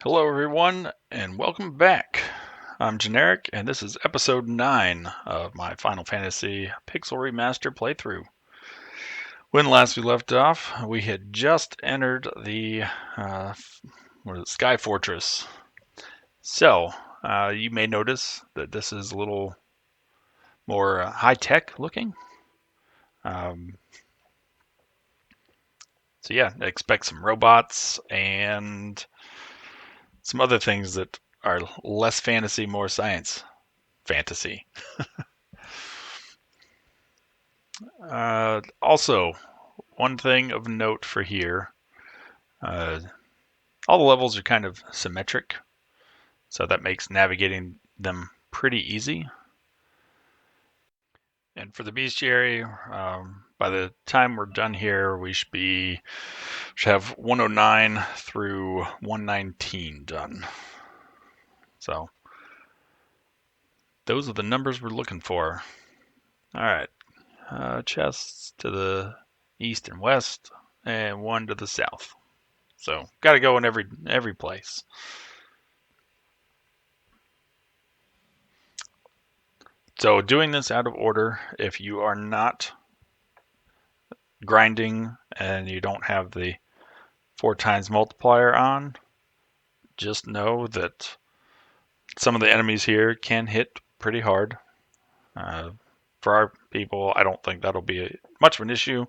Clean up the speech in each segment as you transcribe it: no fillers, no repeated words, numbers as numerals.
Hello, everyone, and welcome back. I'm Generic, and this is episode 9 of my Final Fantasy Pixel Remaster playthrough. When last we left off, we had just entered the Sky Fortress. So, you may notice that this is a little more high-tech looking. So yeah, expect some robots and some other things that are less fantasy, more science fantasy. Also, one thing of note for here, uh, all the levels are kind of symmetric, so that makes navigating them pretty easy. And for the bestiary, by the time we're done here, we should have 109 through 119 done. So those are the numbers we're looking for. All right, chests to the east and west, and one to the south. So got to go in every place. So doing this out of order, if you are not grinding and you don't have the 4x multiplier on, just know that some of the enemies here can hit pretty hard. For our people, I don't think that'll be much of an issue.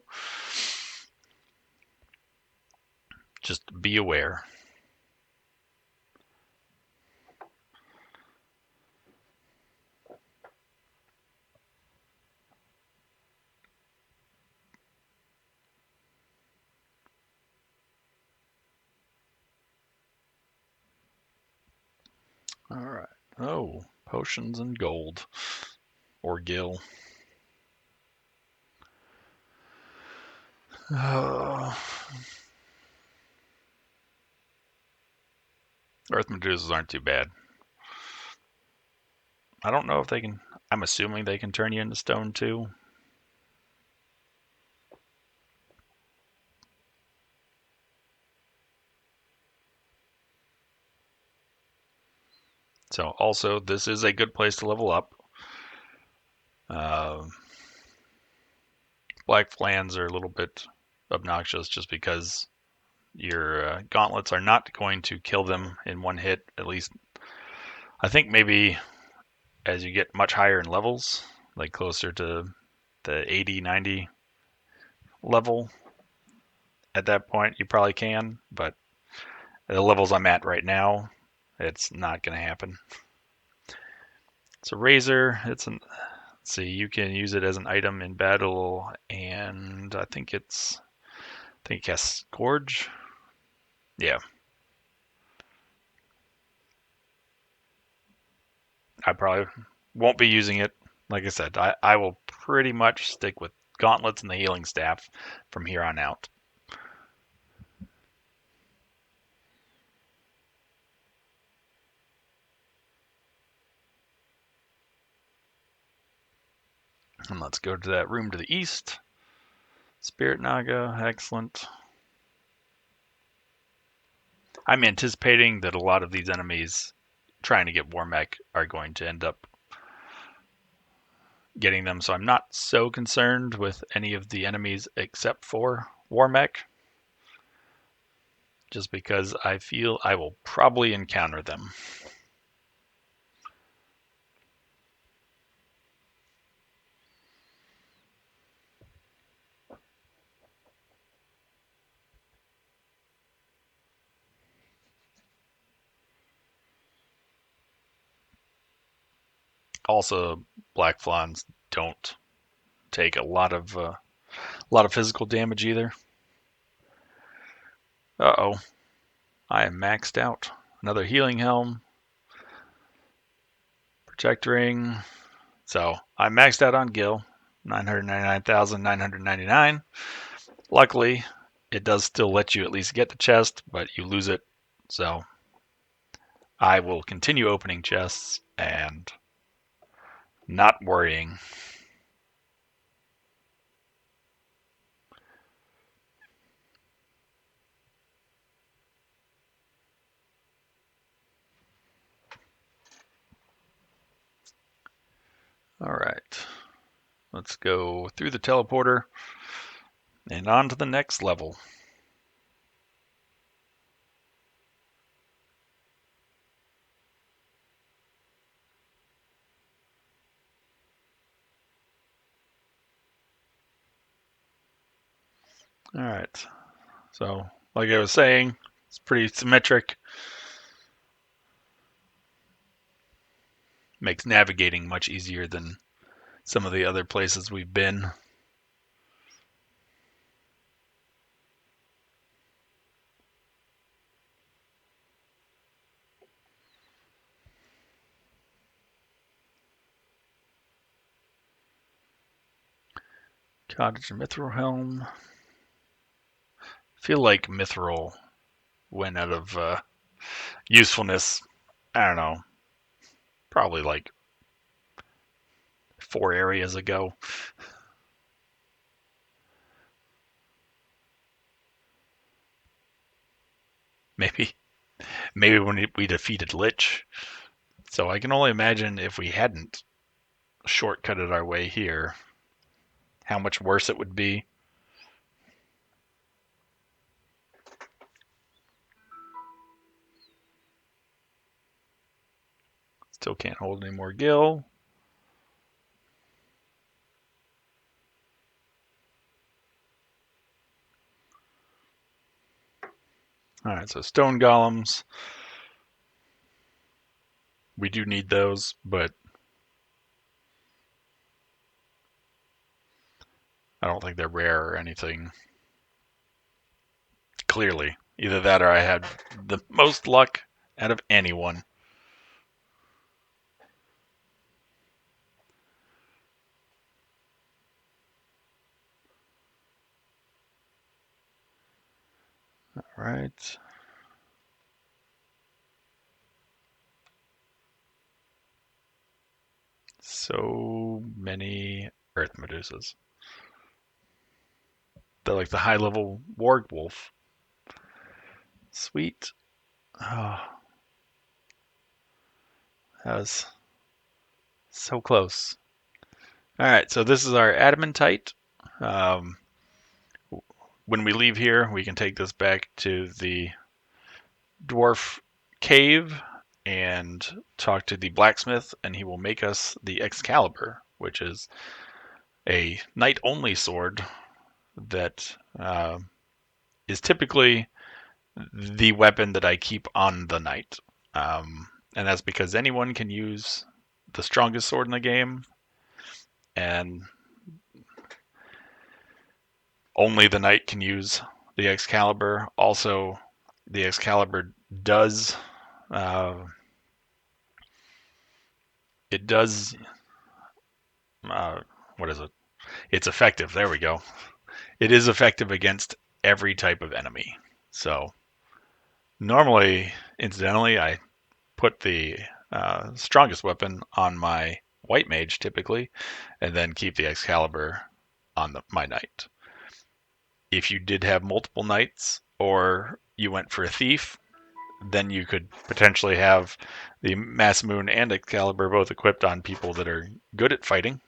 Just be aware. All right. Oh, potions and gold. Or gil. Earth Medusas aren't too bad. I don't know if they can. I'm assuming they can turn you into stone too. So also, this is a good place to level up. Black flans are a little bit obnoxious just because your gauntlets are not going to kill them in one hit. At least, I think maybe as you get much higher in levels, like closer to the 80, 90 level, at that point you probably can. But at the levels I'm at right now, it's not going to happen. It's a razor. Let's see, you can use it as an item in battle, and I think it casts Gorge. Yeah. I probably won't be using it. Like I said, I will pretty much stick with gauntlets and the healing staff from here on out. And let's go to that room to the east. Spirit Naga, excellent. I'm anticipating that a lot of these enemies trying to get Warmech are going to end up getting them, so I'm not so concerned with any of the enemies except for Warmech, just because I feel I will probably encounter them. Also, Black Flans don't take a lot of physical damage either. Uh-oh. I am maxed out. Another healing helm. Protect ring. So I'm maxed out on Gil. 999,999. Luckily, it does still let you at least get the chest, but you lose it. So I will continue opening chests and not worrying. let's go through the teleporter and on to the next level. All right. So, like I was saying, it's pretty symmetric. Makes navigating much easier than some of the other places we've been. Cottage and Mithril Helm. Feel like Mithril went out of usefulness. I don't know, probably like 4 areas ago. Maybe when we defeated Lich. So I can only imagine if we hadn't shortcutted our way here, how much worse it would be. Still can't hold any more gil. Alright, so stone golems. We do need those, but I don't think they're rare or anything. Clearly. Either that or I had the most luck out of anyone. Alright. So many earth medusas. They're like the high level warg wolf. Sweet. Oh, that was so close. Alright, so this is our adamantite. Um, when we leave here, we can take this back to the dwarf cave and talk to the blacksmith, and he will make us the Excalibur, which is a knight only sword that is typically the weapon that I keep on the knight. And that's because anyone can use the strongest sword in the game, and only the knight can use the Excalibur. Also, the Excalibur does it does what is it? It's effective. There we go. It is effective against every type of enemy. So normally, incidentally, I put the strongest weapon on my white mage typically, and then keep the Excalibur on my knight. If you did have multiple knights, or you went for a thief, then you could potentially have the Mass Moon and Excalibur both equipped on people that are good at fighting.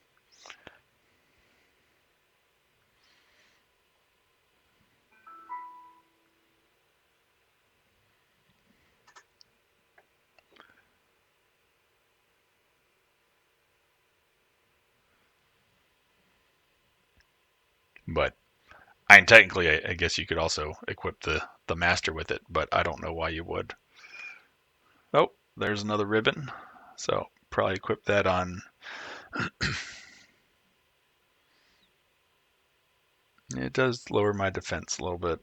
But technically, I guess you could also equip the master with it, but I don't know why you would. Oh, there's another ribbon. So probably equip that on. It does lower my defense a little bit.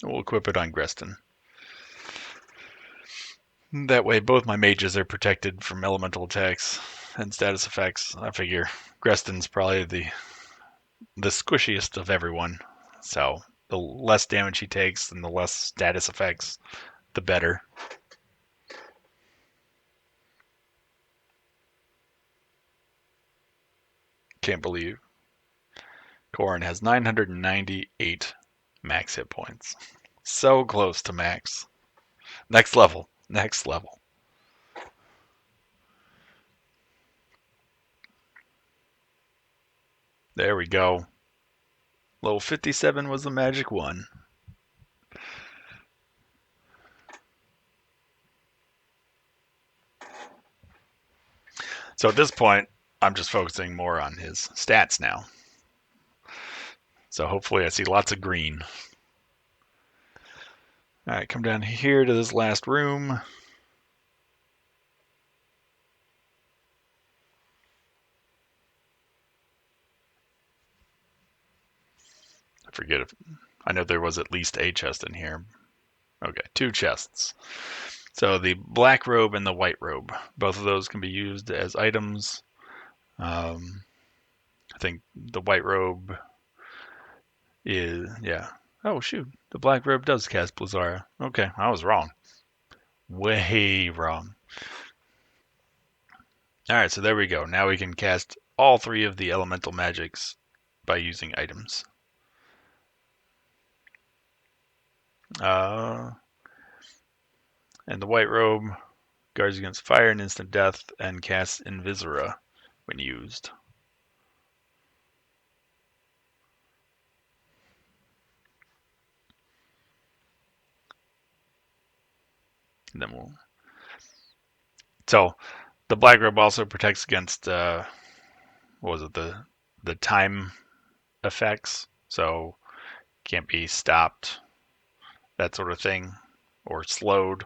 We'll equip it on Greston. That way both my mages are protected from elemental attacks and status effects. I figure Greston's probably the squishiest of everyone. So the less damage he takes and the less status effects, the better. Can't believe Corrin has 998 max hit points. So close to max. Next level. Next level. There we go. Level 57 was the magic one. So at this point, I'm just focusing more on his stats now. So hopefully I see lots of green. All right, come down here to this last room. I forget if I know there was at least a chest in here. Okay, 2 chests. So the black robe and the white robe, both of those can be used as items. I think the white robe is, yeah. Oh, shoot. The black robe does cast Blizzara. Okay, I was wrong. Way wrong. Alright, so there we go. Now we can cast all 3 of the elemental magics by using items. And the white robe guards against fire and instant death and casts Invisora when used. And then we'll. So the black robe also protects against what was it, the time effects. So can't be stopped, that sort of thing, or slowed.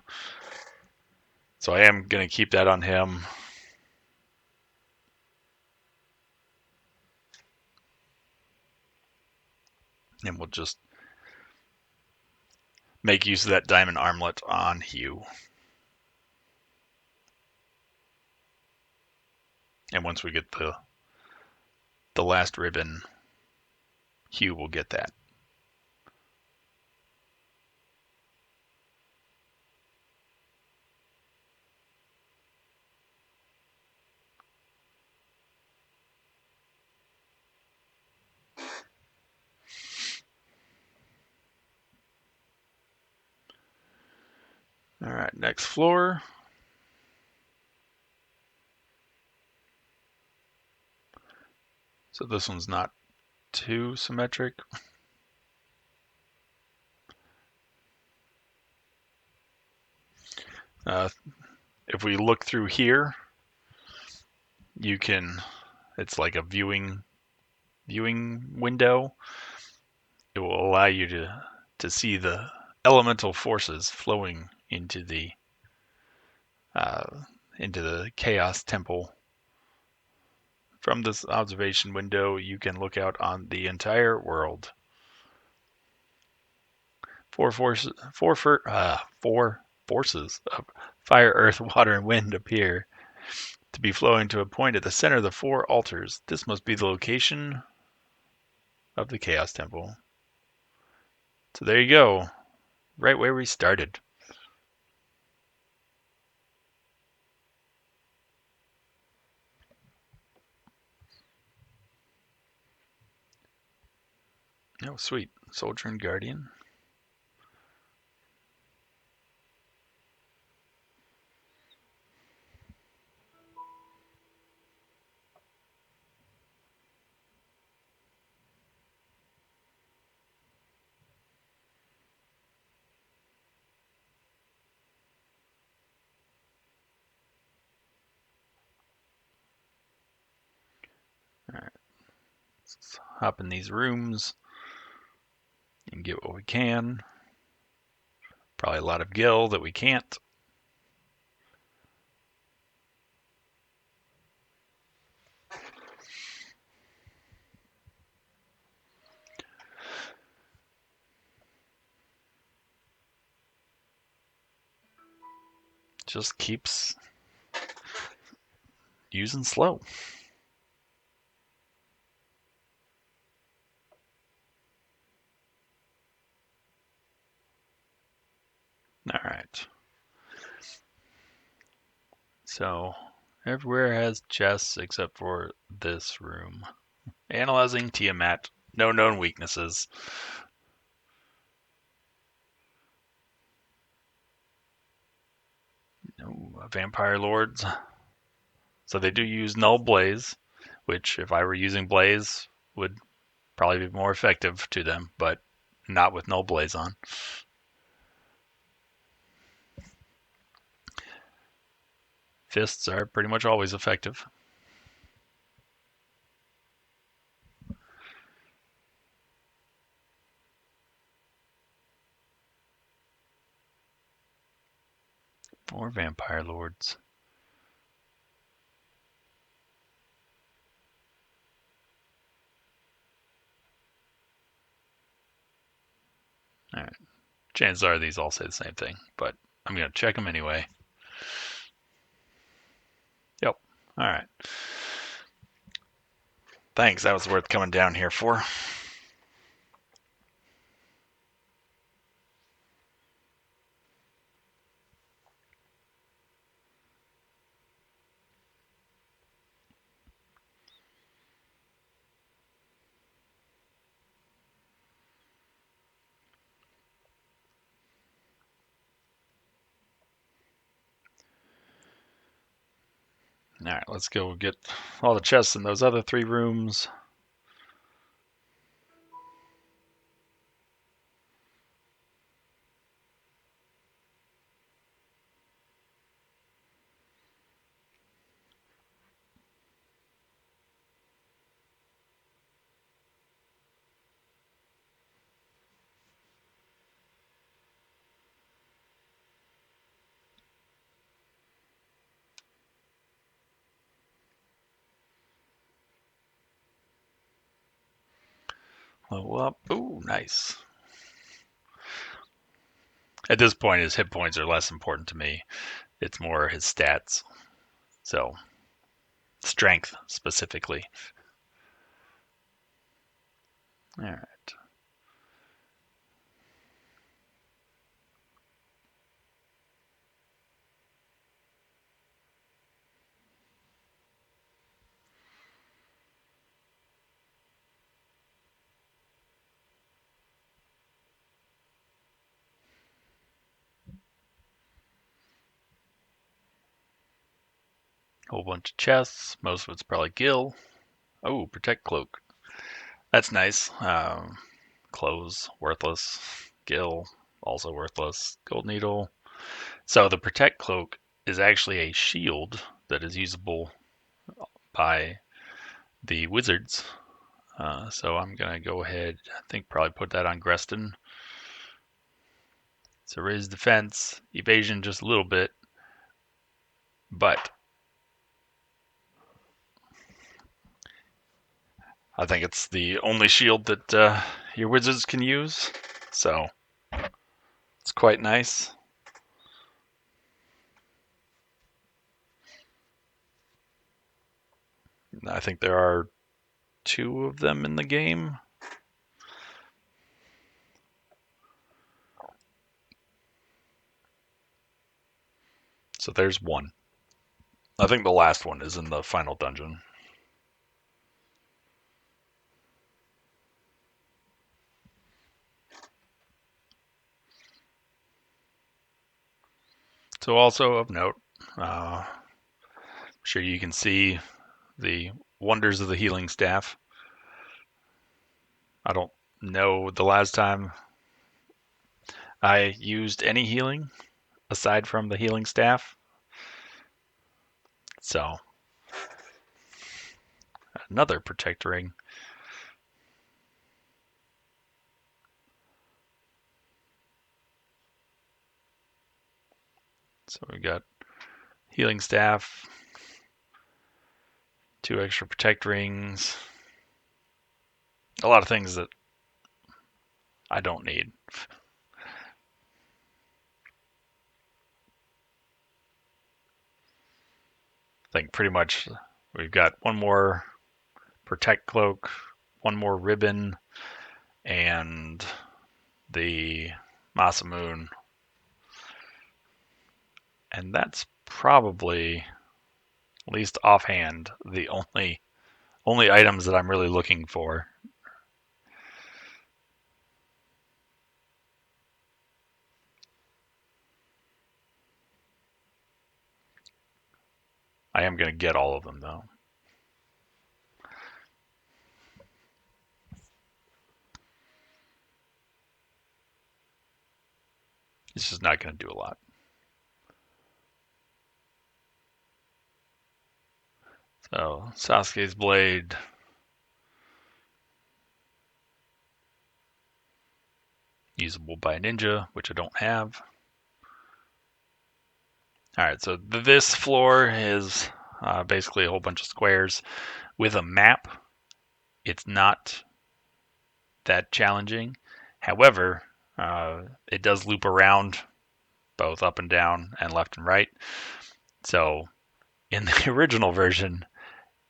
So I am gonna keep that on him. And we'll just make use of that diamond armlet on Hugh. And once we get the last ribbon, Hugh will get that. All right, next floor. So this one's not too symmetric. If we look through here, you can, it's like a viewing window. It will allow you to see the elemental forces flowing into the Chaos Temple. From this observation window, you can look out on the entire world. Four forces of fire, earth, water, and wind appear to be flowing to a point at the center of the 4 altars. This must be the location of the Chaos Temple. So there you go, right where we started. Oh, sweet. Soldier and Guardian. Alright, let's hop in these rooms and get what we can. Probably a lot of gil that we can't. Just keeps using slow. All right. So everywhere has chests except for this room. Analyzing Tiamat. No known weaknesses. No vampire lords. So they do use Null Blaze, which if I were using Blaze would probably be more effective to them, but not with no blaze on. Fists are pretty much always effective. More vampire lords. Alright. Chances are these all say the same thing, but I'm going to check them anyway. Yep. Alright. Thanks, that was worth coming down here for. Alright, let's go get all the chests in those other 3 rooms. Level up. Ooh, nice. At this point, his hit points are less important to me. It's more his stats. So, strength specifically. Alright. Whole bunch of chests. Most of it's probably gil. Oh, protect cloak. That's nice. Clothes, worthless. Gil, also worthless. Gold needle. So the protect cloak is actually a shield that is usable by the wizards. So I'm going to go ahead, I think probably put that on Greston. So raise defense, evasion just a little bit, but I think it's the only shield that your wizards can use. So it's quite nice. I think there are 2 of them in the game. So there's 1. I think the last one is in the final dungeon. So also of note, I'm sure you can see the wonders of the healing staff. I don't know the last time I used any healing aside from the healing staff. So another protect ring. So we got healing staff, 2 extra protect rings, a lot of things that I don't need. I think pretty much we've got 1 more protect cloak, 1 more ribbon, and the Masamune. And that's probably, at least offhand, the only items that I'm really looking for. I am going to get all of them though. It's just not going to do a lot. So Sasuke's blade. Usable by a ninja, which I don't have. Alright, so this floor is basically a whole bunch of squares with a map. It's not that challenging. However, it does loop around both up and down and left and right. So in the original version,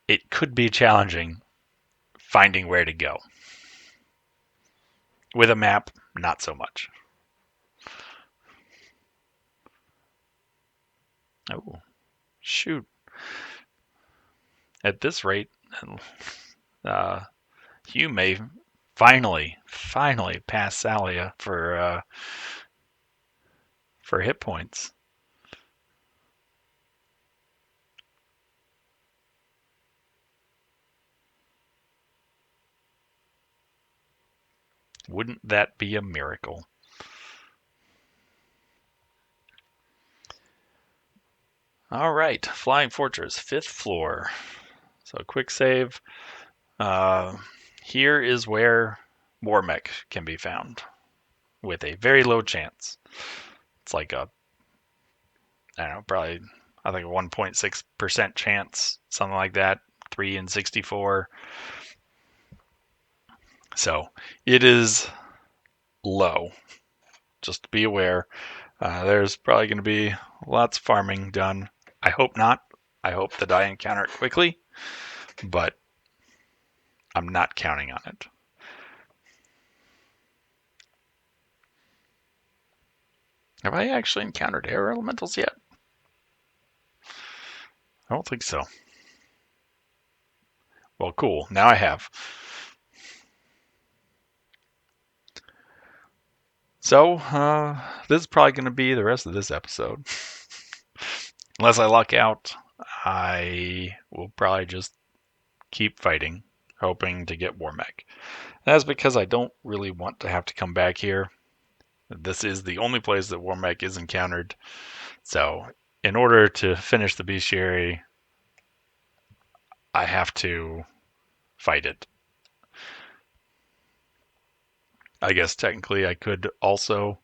it could be challenging finding where to go. With a map, not so much. Oh, shoot. At this rate, Hugh may finally pass Salia for hit points. Wouldn't that be a miracle? All right, Flying Fortress, 5th floor. So quick save. Here is where Warmech can be found with a very low chance. It's like I don't know, probably, I think a 1.6% chance, something like that, 3 in 64. So it is low. Just be aware. There's probably going to be lots of farming done. I hope not. I hope that I encounter it quickly, but I'm not counting on it. Have I actually encountered air elementals yet? I don't think so. Well, cool. Now I have. So, this is probably going to be the rest of this episode. Unless I luck out, I will probably just keep fighting, hoping to get Warmech. That's because I don't really want to have to come back here. This is the only place that Warmech is encountered. So, in order to finish the bestiary, I have to fight it. I guess technically I could also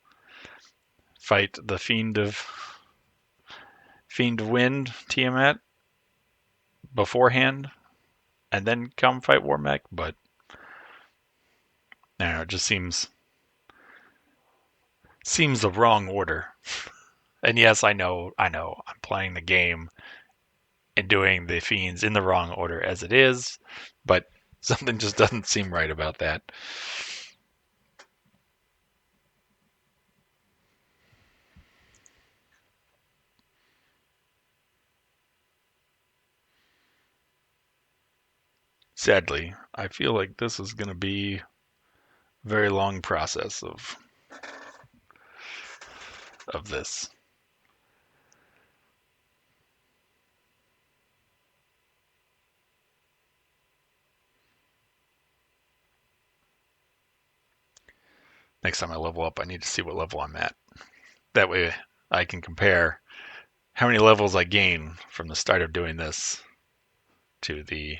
fight the Fiend of Wind, Tiamat, beforehand, and then come fight Warmech, but I don't know, it just seems the wrong order. And yes, I know, I'm playing the game and doing the fiends in the wrong order as it is, but something just doesn't seem right about that. Sadly, I feel like this is going to be a very long process of this. Next time I level up, I need to see what level I'm at. That way I can compare how many levels I gain from the start of doing this to the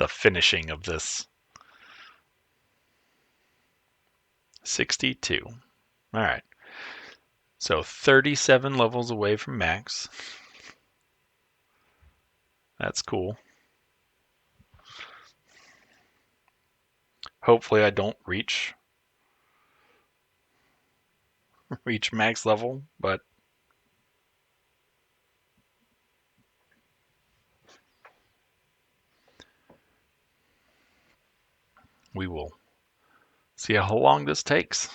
finishing of this. 62. All right. So 37 levels away from max. That's cool. Hopefully I don't reach max level, but we will see how long this takes.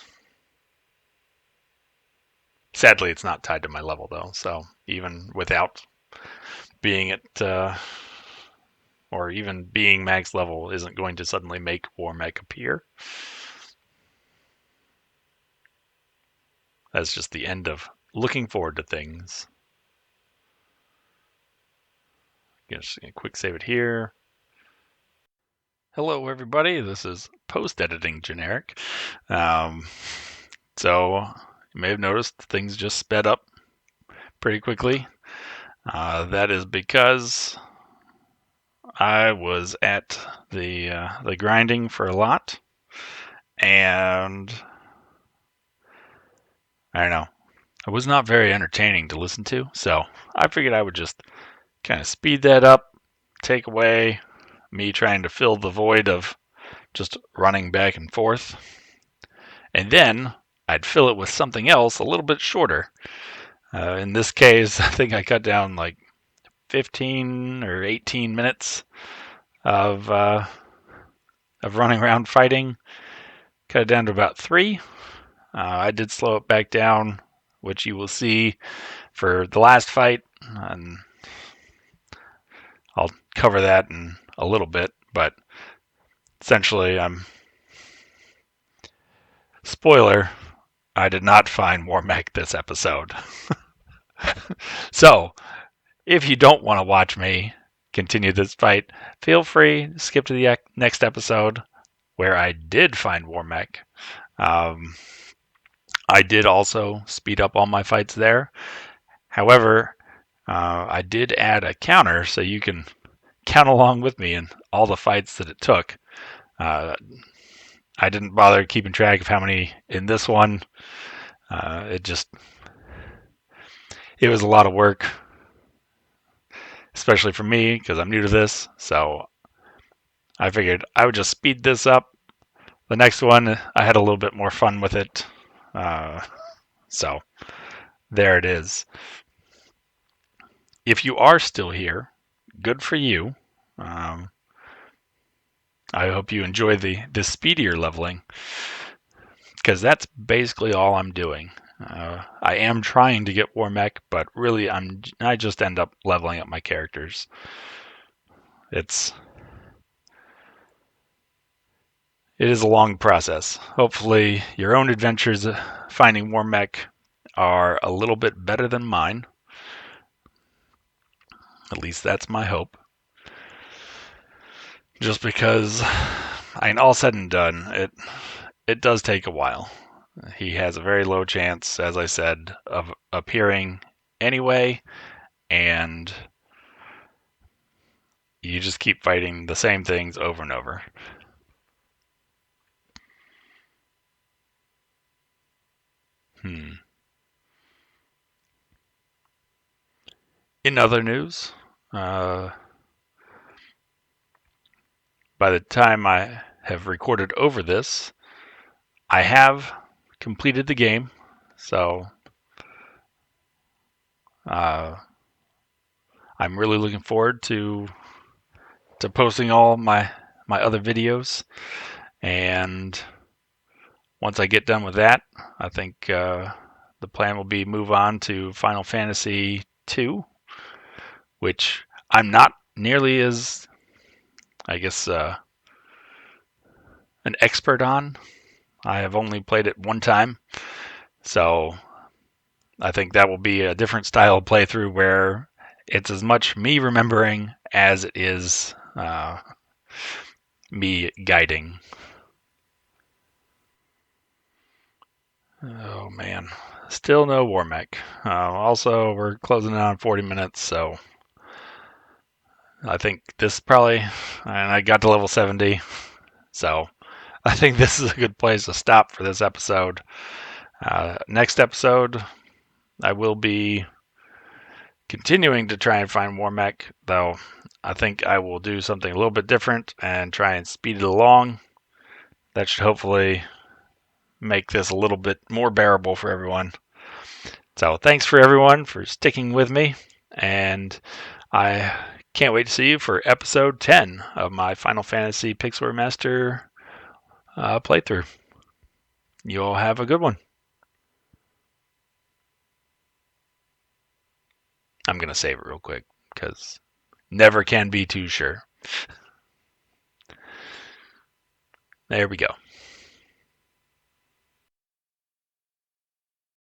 Sadly, it's not tied to my level though, so even without being at or even being max level isn't going to suddenly make Warmech appear. That's just the end of looking forward to things. Just a quick save it here. Hello, everybody. This is post-editing generic. So you may have noticed things just sped up pretty quickly. That is because I was at the grinding for a lot, and I don't know, it was not very entertaining to listen to. So I figured I would just kind of speed that up, take away me trying to fill the void of just running back and forth, and then I'd fill it with something else a little bit shorter. In this case, I think I cut down like 15 or 18 minutes of running around fighting. Cut it down to about 3. I did slow it back down, which you will see for the last fight, and I'll cover that in a little bit. But essentially, spoiler, I did not find Warmech this episode. So, if you don't want to watch me continue this fight, feel free to skip to the next episode where I did find Warmech. I did also speed up all my fights there. However, I did add a counter so you can count along with me in all the fights that it took. I didn't bother keeping track of how many in this one. It was a lot of work, especially for me because I'm new to this. So I figured I would just speed this up. The next one, I had a little bit more fun with it. So there it is. If you are still here, good for you. I hope you enjoy the speedier leveling, because that's basically all I'm doing. I am trying to get Warmech, but really I just end up leveling up my characters. It is a long process. Hopefully your own adventures finding Warmech are a little bit better than mine. At least that's my hope. Just because, all said and done, it does take a while. He has a very low chance, as I said, of appearing anyway, and you just keep fighting the same things over and over. In other news, by the time I have recorded over this, I have completed the game, so I'm really looking forward to posting all my other videos. And once I get done with that, I think the plan will be move on to Final Fantasy II, which I'm not nearly as, I guess, an expert on. I have only played it one time, so I think that will be a different style of playthrough where it's as much me remembering as it is me guiding. Oh man, still no Warmech. Also, we're closing in on 40 minutes, so I think this probably, and I got to level 70, so I think this is a good place to stop for this episode. Next episode, I will be continuing to try and find Warmech, though I think I will do something a little bit different and try and speed it along. That should hopefully make this a little bit more bearable for everyone. So thanks for everyone for sticking with me, and I can't wait to see you for episode 10 of my Final Fantasy Pixel Remaster playthrough. You all have a good one. I'm going to save it real quick because never can be too sure. There we go.